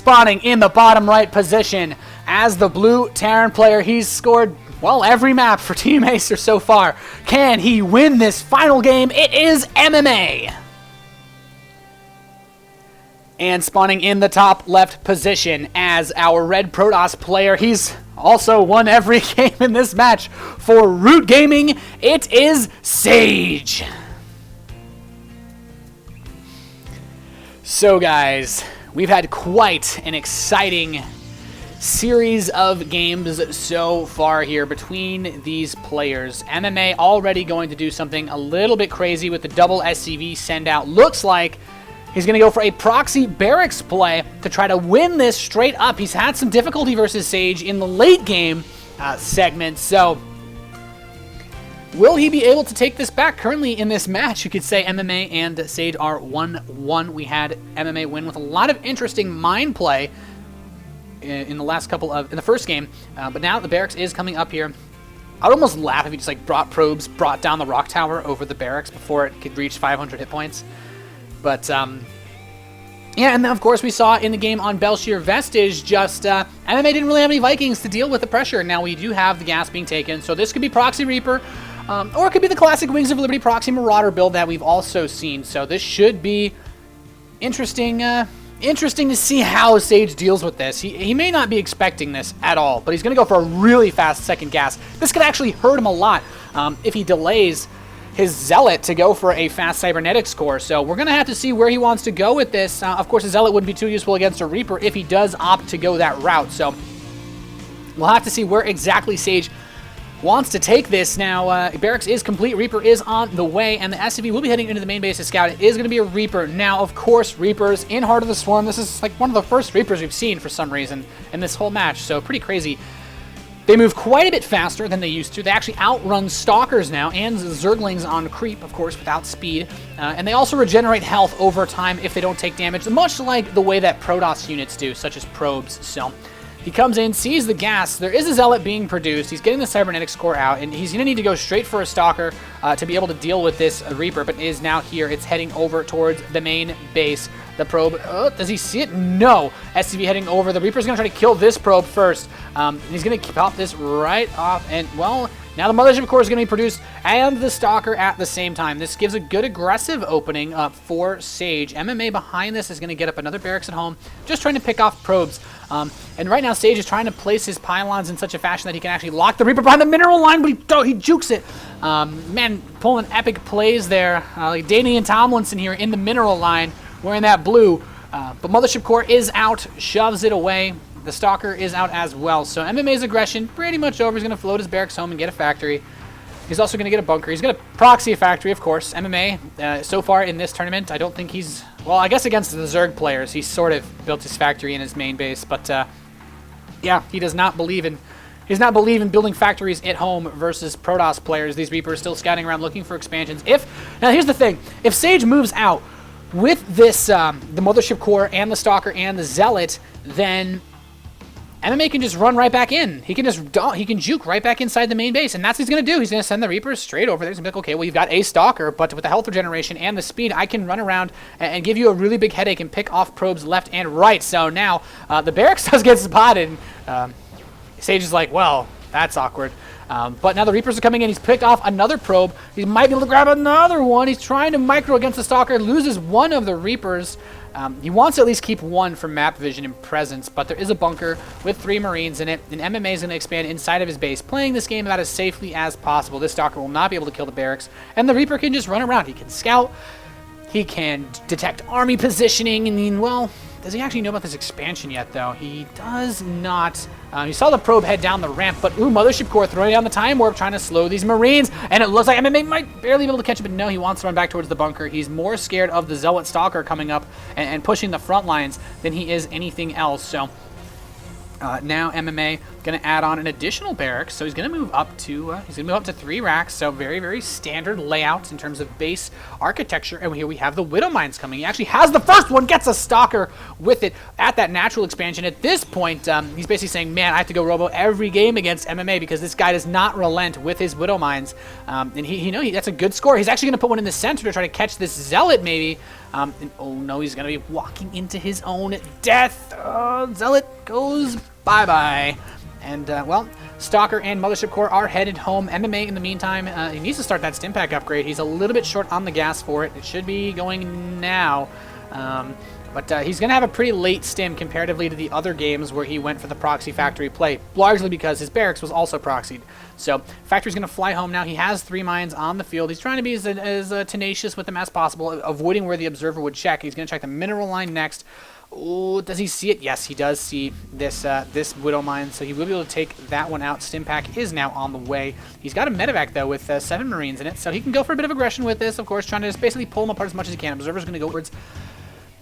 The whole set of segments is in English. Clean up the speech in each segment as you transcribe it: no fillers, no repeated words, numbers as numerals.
spawning in the bottom right position as the blue Terran player. He's scored, well, every map for Team Acer so far. Can he win this final game? It is MMA. And spawning in the top left position as our red Protoss player. He's also won every game in this match for Root Gaming. It is Sage. So guys, we've had quite an exciting series of games so far here between these players. MMA already going to do something a little bit crazy with the double SCV send out. Looks like he's going to go for a proxy barracks play to try to win this straight up. He's had some difficulty versus Sage in the late game segment, so will he be able to take this back? Currently in this match, you could say MMA and Sage are 1-1. We had MMA win with a lot of interesting mind play in the last couple of, in the first game, but now the barracks is coming up here. I'd almost laugh if he just like brought probes, brought down the rock tower over the barracks before it could reach 500 hit points. But, yeah, and then, of course, we saw in the game on Belshir Vestige, just, MMA didn't really have any Vikings to deal with the pressure. Now, we do have the gas being taken, so this could be Proxy Reaper, or it could be the classic Wings of Liberty Proxy Marauder build that we've also seen. So this should be interesting, interesting to see how Sage deals with this. He may not be expecting this at all, but he's going to go for a really fast second gas. This could actually hurt him a lot if he delays his Zealot to go for a fast cybernetics core. So we're going to have to see where he wants to go with this. Of course, a Zealot wouldn't be too useful against a Reaper if he does opt to go that route. So we'll have to see where exactly Sage wants to take this. Now, barracks is complete. Reaper is on the way, and the SCV will be heading into the main base to scout. It is going to be a Reaper. Now, of course, Reapers in Heart of the Swarm. This is like one of the first Reapers we've seen for some reason in this whole match, so pretty crazy. They move quite a bit faster than they used to. They actually outrun Stalkers now, and Zerglings on creep, of course, without speed. And they also regenerate health over time if they don't take damage, much like the way that Protoss units do, such as probes. So he comes in, sees the gas. There is a Zealot being produced. He's getting the cybernetics core out, and he's going to need to go straight for a Stalker to be able to deal with this Reaper, but is now here. It's heading over towards the main base. The probe, does he see it? No. SCV heading over. The Reaper's going to try to kill this probe first. He's going to pop this right off, and, well, now the Mothership Core is going to be produced and the Stalker at the same time. This gives a good aggressive opening for Sage. MMA behind this is going to get up another barracks at home, just trying to pick off probes. And right now, Sage is trying to place his pylons in such a fashion that he can actually lock the Reaper behind the mineral line, but he jukes it. Man, pulling epic plays there. Like Danian Tomlinson here in the mineral line, wearing that blue. But Mothership Core is out, shoves it away. The Stalker is out as well. So MMA's aggression pretty much over. He's going to float his barracks home and get a factory. He's also going to get a bunker. He's going to proxy a factory, of course. MMA, so far in this tournament, I don't think he's... Well, I guess against the Zerg players, he sort of built his factory in his main base. But, yeah, he does not believe in... He does not believe in building factories at home versus Protoss players. These Reapers still scouting around looking for expansions. Now, here's the thing. If Sage moves out with this, the Mothership Core and the Stalker and the Zealot, then MMA can just run right back in. He can juke right back inside the main base, and that's what he's going to do. He's going to send the Reapers straight over there. He's going to be like, okay, well, you've got a Stalker, but with the health regeneration and the speed, I can run around and give you a really big headache and pick off probes left and right. So now the barracks does get spotted. Sage is like, well, that's awkward. But now the Reapers are coming in. He's picked off another probe. He might be able to grab another one. He's trying to micro against the Stalker. Loses one of the Reapers. He wants to at least keep one for map vision and presence, but there is a bunker with 3 Marines in it, and MMA is going to expand inside of his base, playing this game about as safely as possible. This Stalker will not be able to kill the barracks, and the Reaper can just run around. He can scout. He can detect army positioning, and then, well, does he actually know about this expansion yet, though? He does not. You saw the probe head down the ramp, but Mothership Core throwing down the Time Warp, trying to slow these Marines, and it looks like MMA might barely be able to catch it, but no, he wants to run back towards the bunker. He's more scared of the Zealot Stalker coming up and pushing the front lines than he is anything else, so... now MMA going to add on an additional barracks, so he's going to move up to 3 racks. So very, very standard layouts in terms of base architecture. And here we have the Widow Mines coming. He actually has the first one, gets a Stalker with it at that natural expansion. At this point, he's basically saying, man, I have to go robo every game against MMA because this guy does not relent with his Widow Mines. And that's a good score. He's actually going to put one in the center to try to catch this Zealot maybe. And oh no, he's going to be walking into his own death. Zealot goes bye-bye. And, well, Stalker and Mothership Core are headed home. MMA, in the meantime, he needs to start that stim pack upgrade. He's a little bit short on the gas for it. It should be going now. But he's going to have a pretty late stim comparatively to the other games where he went for the proxy factory play, largely because his barracks was also proxied. So factory's going to fly home now. He has 3 mines on the field. He's trying to be as tenacious with them as possible, avoiding where the observer would check. He's going to check the mineral line next. Oh, does he see it? Yes, he does see this this Widow Mine, so he will be able to take that one out. Stim pack is now on the way. He's got a medevac, though, with 7 Marines in it, so he can go for a bit of aggression with this, of course, trying to just basically pull him apart as much as he can. Observer's going to go towards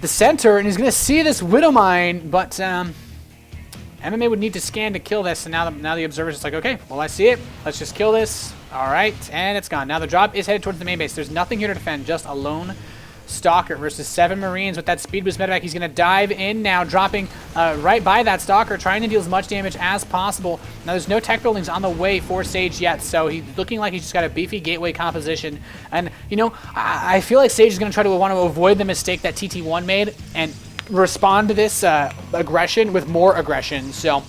the center, and he's going to see this Widow Mine, but MMA would need to scan to kill this, and now the Observer's just like, okay, well, I see it. Let's just kill this. All right, and it's gone. Now the drop is headed towards the main base. There's nothing here to defend, just a lone Stalker versus 7 Marines with that speed boost medevac. He's going to dive in now, dropping right by that Stalker, trying to deal as much damage as possible. Now, there's no tech buildings on the way for Sage yet, so he's looking like he's just got a beefy gateway composition. And, you know, I feel like Sage is going to try to want to avoid the mistake that TT1 made and respond to this aggression with more aggression. So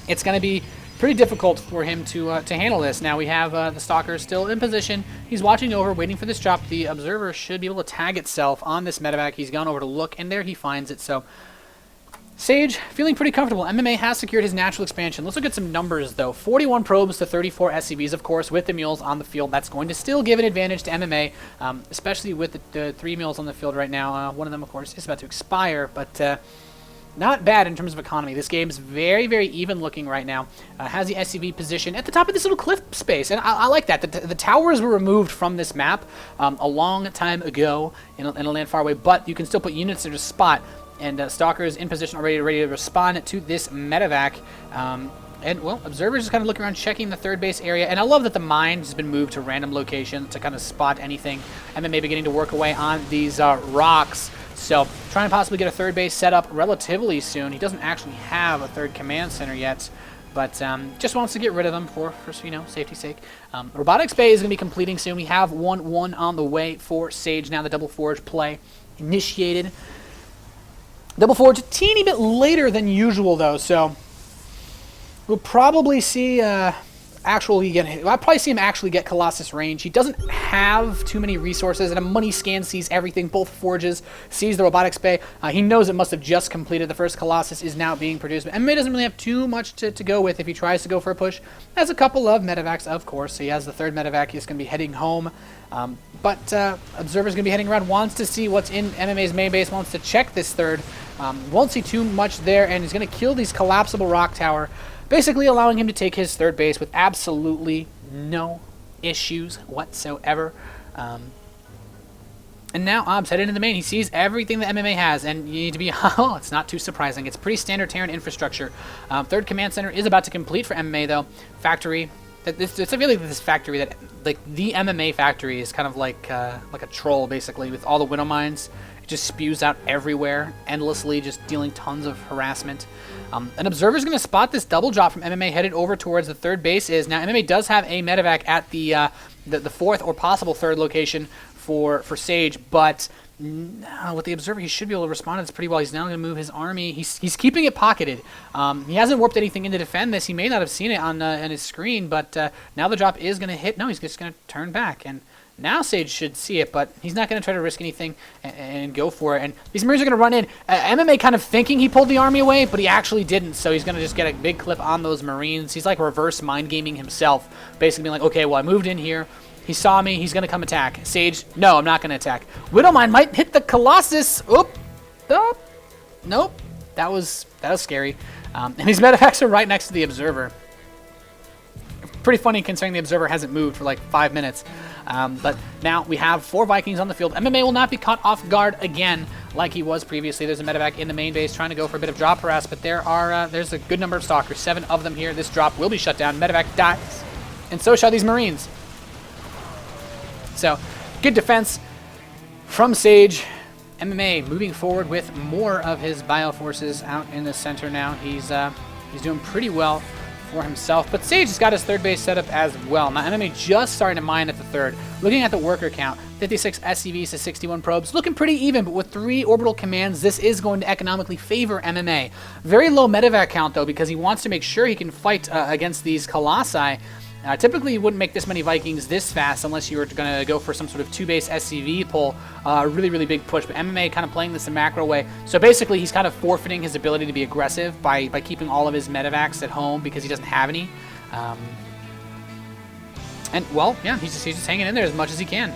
it's going to be pretty difficult for him to handle this. Now we have the Stalker still in position. He's watching over, waiting for this drop. The Observer should be able to tag itself on this medevac. He's gone over to look, and there he finds it. So Sage feeling pretty comfortable. MMA has secured his natural expansion. Let's look at some numbers, though. 41 probes to 34 SCVs, of course, with the mules on the field. That's going to still give an advantage to MMA, especially with the 3 mules on the field right now. One of them, of course, is about to expire, but not bad in terms of economy. This game's very, very even looking right now. Has the SCV position at the top of this little cliff space, and I like that. The towers were removed from this map a long time ago in a land far away, but you can still put units there to spot, and Stalker's in position already, ready to respond to this medevac. And, well, Observer's just kind of looking around, checking the third base area. And I love that the mine has been moved to random locations to kind of spot anything. MMA beginning to work away on these rocks. So, trying to possibly get a third base set up relatively soon. He doesn't actually have a third command center yet, but just wants to get rid of them for you know, safety's sake. Robotics Bay is going to be completing soon. We have 1-1 on the way for Sage now. The Double Forge play initiated. Double Forge a teeny bit later than usual, though, so we'll probably see I'll probably see him actually get Colossus range. He doesn't have too many resources, and a money scan sees everything. Both forges, sees the robotics bay. He knows it must have just completed. The first Colossus is now being produced, but MMA doesn't really have too much to go with if he tries to go for a push. Has a couple of medevacs, of course. So he has the third medevac. He's going to be heading home. But Observer's going to be heading around, wants to see what's in MMA's main base, wants to check this third. Won't see too much there, and he's going to kill these collapsible rock tower, basically allowing him to take his third base with absolutely no issues whatsoever. And now Ob's headed into the main. He sees everything that MMA has, and you need to be, oh, it's not too surprising. It's pretty standard Terran infrastructure. Third command center is about to complete for MMA, though. Factory, it's I feel like this factory that, like, the MMA factory is kind of like a troll, basically, with all the widow mines. It just spews out everywhere, endlessly, just dealing tons of harassment. An Observer's going to spot this double drop from MMA headed over towards the third base. Now, MMA does have a medevac at the fourth or possible third location for Sage, but with the Observer, he should be able to respond to this pretty well. He's now going to move his army. He's keeping it pocketed. He hasn't warped anything in to defend this. He may not have seen it on his screen, but now the drop is going to hit. No, he's just going to turn back, and now Sage should see it, but he's not going to try to risk anything and go for it. And these Marines are going to run in. MMA kind of thinking he pulled the army away, but he actually didn't, so he's going to just get a big clip on those Marines. He's like reverse mind gaming himself, basically being like, okay, well, I moved in here. He saw me. He's going to come attack. Sage, no, I'm not going to attack. Widowmine might hit the Colossus. Oop. Nope. That was scary. And these medevacs are right next to the Observer. Pretty funny considering the Observer hasn't moved for like 5 minutes. But now we have 4 Vikings on the field. MMA will not be caught off guard again like he was previously. There's a medevac in the main base trying to go for a bit of drop harass, but there's a good number of Stalkers, 7 of them here. This drop will be shut down. Medevac dies, and so shall these Marines. So, good defense from Sage. MMA moving forward with more of his bioforces out in the center now. He's doing pretty well for himself, but Sage has got his third base set up as well. Now MMA just starting to mine at the third. Looking at the worker count, 56 SCVs to 61 probes. Looking pretty even, but with 3 orbital commands, this is going to economically favor MMA. Very low medevac count, though, because he wants to make sure he can fight against these Colossi. Typically, you wouldn't make this many Vikings this fast unless you were going to go for some sort of 2-base SCV pull. Really, really big push. But MMA kind of playing this a macro way. So basically, he's kind of forfeiting his ability to be aggressive by keeping all of his medevacs at home because he doesn't have any. And, well, yeah, he's just hanging in there as much as he can.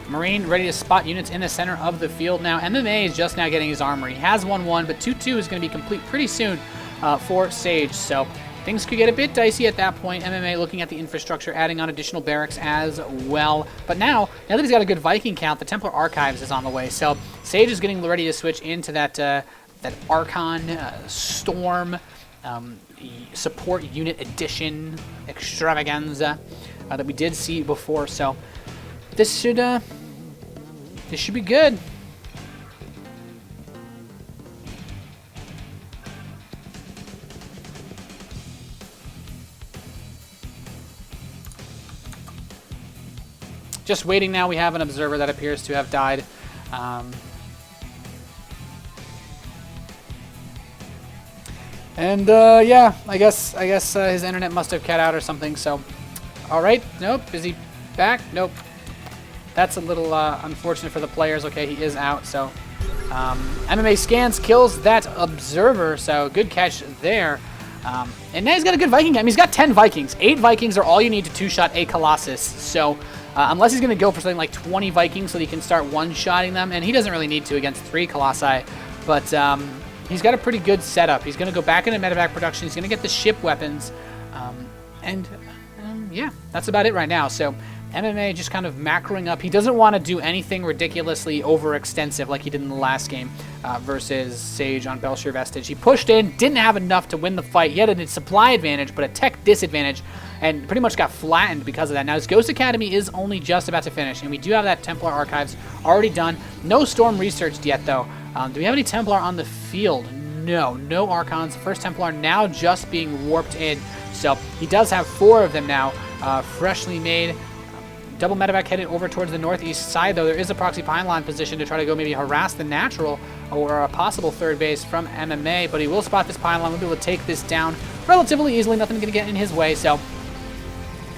Marine ready to spot units in the center of the field now. MMA is just now getting his armor. He has 1-1, but 2-2 is going to be complete pretty soon for Sage. So things could get a bit dicey at that point. MMA looking at the infrastructure, adding on additional barracks as well. But now that he's got a good Viking count, the Templar Archives is on the way. So Sage is getting ready to switch into that Archon Storm support unit edition extravaganza that we did see before. So this should be good. Just waiting now. We have an observer that appears to have died. Yeah, I guess his internet must have cut out or something. So, all right. Nope. Is he back? Nope. That's a little unfortunate for the players. Okay, he is out. So, MMA scans, kills that observer. So, good catch there. And now he's got a good Viking game. He's got 10 Vikings. 8 Vikings are all you need to two-shot a Colossus. So, unless he's going to go for something like 20 Vikings so that he can start one-shotting them, and he doesn't really need to against 3 Colossi, but he's got a pretty good setup. He's going to go back into medevac production. He's going to get the ship weapons, yeah, that's about it right now. So MMA just kind of macroing up. He doesn't want to do anything ridiculously overextensive like he did in the last game versus Sage on Belshir Vestige. He pushed in, didn't have enough to win the fight. He had a supply advantage, but a tech disadvantage, and pretty much got flattened because of that. Now, his Ghost Academy is only just about to finish, and we do have that Templar Archives already done. No Storm researched yet, though. Do we have any Templar on the field? No. No Archons. First Templar now just being warped in. So he does have 4 of them now, freshly made. Double medevac headed over towards the northeast side, though. There is a proxy pylon position to try to go maybe harass the natural or a possible third base from MMA, but he will spot this pylon. We'll be able to take this down relatively easily. Nothing going to get in his way, so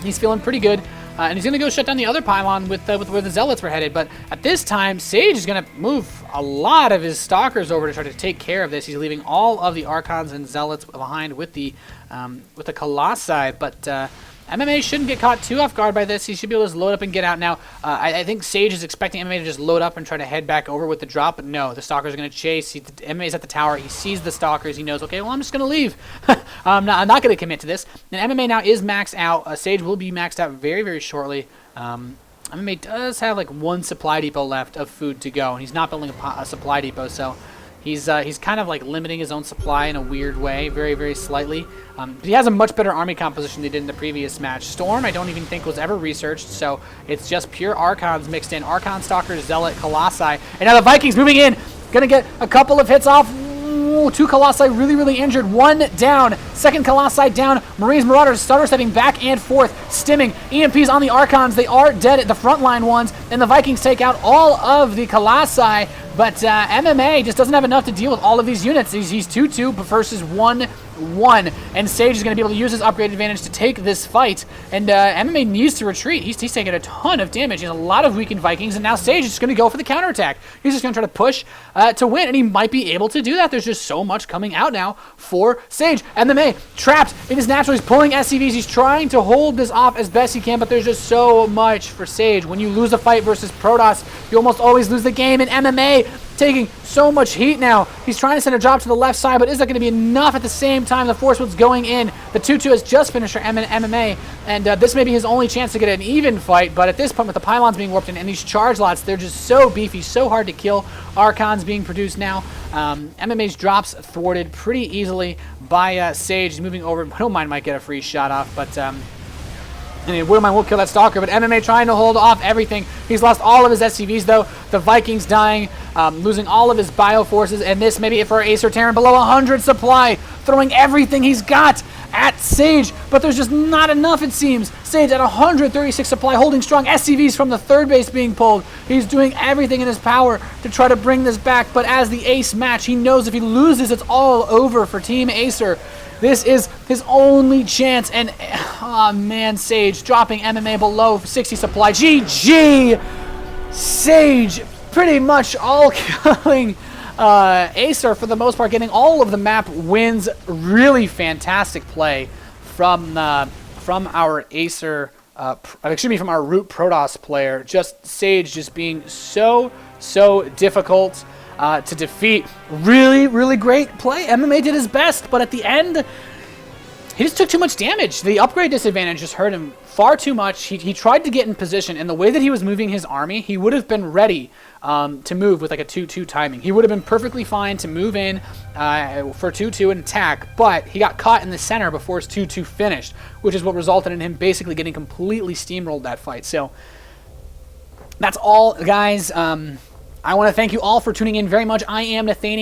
he's feeling pretty good. And he's going to go shut down the other pylon with where the Zealots were headed. But at this time, Sage is going to move a lot of his Stalkers over to try to take care of this. He's leaving all of the Archons and Zealots behind with the Colossi. But MMA shouldn't get caught too off guard by this. He should be able to just load up and get out now. I think Sage is expecting MMA to just load up and try to head back over with the drop, but no, the Stalkers are going to chase. MMA's at the tower. He sees the Stalkers. He knows, okay, well, I'm just going to leave. I'm not going to commit to this. And MMA now is maxed out. Sage will be maxed out very, very shortly. MMA does have like 1 supply depot left of food to go, and he's not building a supply depot, so he's kind of like limiting his own supply in a weird way, very, very slightly. But he has a much better army composition than he did in the previous match. Storm, I don't even think was ever researched, so it's just pure Archons mixed in. Archon, Stalkers, Zealot, Colossi. And now the Vikings moving in. Gonna get a couple of hits off. Ooh, 2 Colossi really, really injured. 1 down. Second Colossi down. Marines, Marauders, Starter stepping back and forth. Stimming. EMPs on the Archons. They are dead at the frontline ones. And the Vikings take out all of the Colossi. But MMA just doesn't have enough to deal with all of these units. He's 2-2 versus 1-1. And Sage is going to be able to use his upgrade advantage to take this fight. And MMA needs to retreat. He's taking a ton of damage. He has a lot of weakened Vikings. And now Sage is just going to go for the counterattack. He's just going to try to push to win. And he might be able to do that. There's just so much coming out now for Sage. MMA trapped in his natural. He's pulling SCVs. He's trying to hold this off as best he can. But there's just so much for Sage. When you lose a fight versus Protoss, you almost always lose the game. And MMA taking so much heat now. He's trying to send a drop to the left side, but is that going to be enough at the same time? The Force Wield's going in. The 2-2 has just finished for MMA, and this may be his only chance to get an even fight, but at this point, with the pylons being warped in and these charge lots, they're just so beefy, so hard to kill. Archons being produced now. MMA's drops thwarted pretty easily by Sage. He's moving over. Widowmine might get a free shot off, but I mean, Widowmine will kill that Stalker, but MMA trying to hold off everything. He's lost all of his SCVs, though. The Vikings dying, losing all of his bioforces, and this may be it for Acer Terran below 100 supply, throwing everything he's got at Sage, but there's just not enough, it seems. Sage at 136 supply, holding strong. SCVs from the third base being pulled. He's doing everything in his power to try to bring this back, but as the ace match, he knows if he loses, it's all over for Team Acer. This is his only chance, and oh man, Sage dropping MMA below 60 supply. GG! Sage pretty much all killing Acer for the most part, getting all of the map wins. Really fantastic play from our Acer, from our Root Protoss player. Just Sage just being so difficult to defeat. Really great play. MMA did his best, but at the end, he just took too much damage. The upgrade disadvantage just hurt him far too much. He tried to get in position, and the way that he was moving his army, he would have been ready to move with like a 2-2 timing. He would have been perfectly fine to move in for 2-2 and attack, but he got caught in the center before his 2-2 finished, which is what resulted in him basically getting completely steamrolled that fight. So that's all, guys. I want to thank you all for tuning in very much. I am Nathanias.